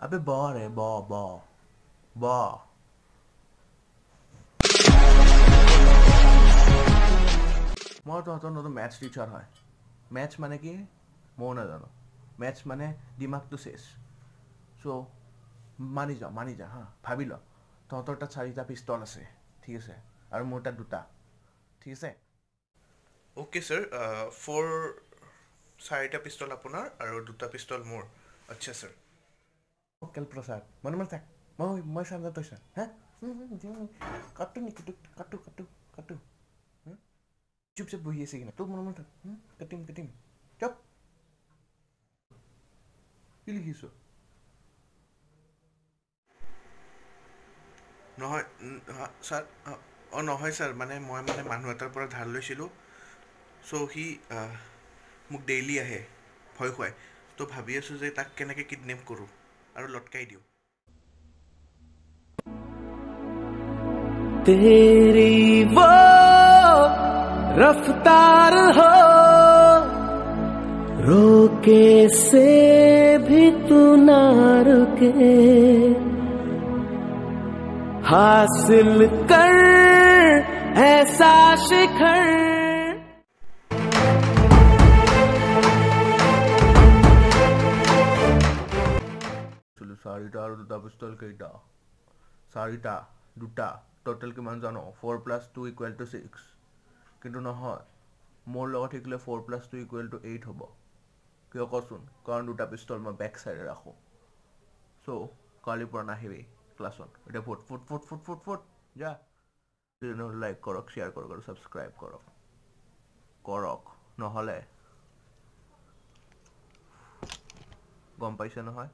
আবে ব ৰে ব ব ব মই তহঁতৰ নতুন মেথছ টিচাৰ হয় মেথছ মানে কি ময়ো নাজানো মেথছ মানে দিমাগটো চেছ চ' মানি যা হা ভাবি ল তহঁতৰ তাত 4টা পিষ্টল আছে ঠিক আছে আৰু মোৰ তাত 2টা ঠিক আছে অ'কে ছাৰ 4টা পিষ্টল আপোনাৰ আৰু 2টা পিষ্টল মোৰ আচ্ছা ছাৰ কেল প্ৰসাদ মনে থাক মই চাম তই চা হা কাটো নেকি তোক কাটো চুপচাপ বহি আছে কিনা তোক মনে থাক কাটিম চপ কি লিখিছ নহয় ছাৰ নহয় ছাৰ মানে মই মানুহ এটাৰ পৰা ধাৰ লৈছিলোঁ চ' সি মোক ডেইলি আহে ভয় খুৱাই ত' ভাবি আছোঁ যে তাক কেনেকৈ কিডনেপ কৰোঁ আৰু লটকাই দিওঁ तेरी वो रफ्तार हो रोके से भी तू ना रुके हासिल कर ऐसा शिखर চলো 4টা আৰু 2টা পিষ্টল কেইটা 4টা 2টা টোটেল কিমান জানো 4 + 2 = 6 কিন্তু নহয় মোৰ লগত থাকিলে 4 + 2 = 8 হ'ব কিয় কচোন কাৰণ 2টা পিষ্টল মই বেক চাইডে ৰাখোঁ চ' কালিৰ পৰা নাহিবি ক্লাছত এতিয়া ফুট যা লাইক কৰক শ্বেয়াৰ কৰক আৰু ছাবস্ক্ৰাইব কৰক নহ'লে গম পাইছে নহয়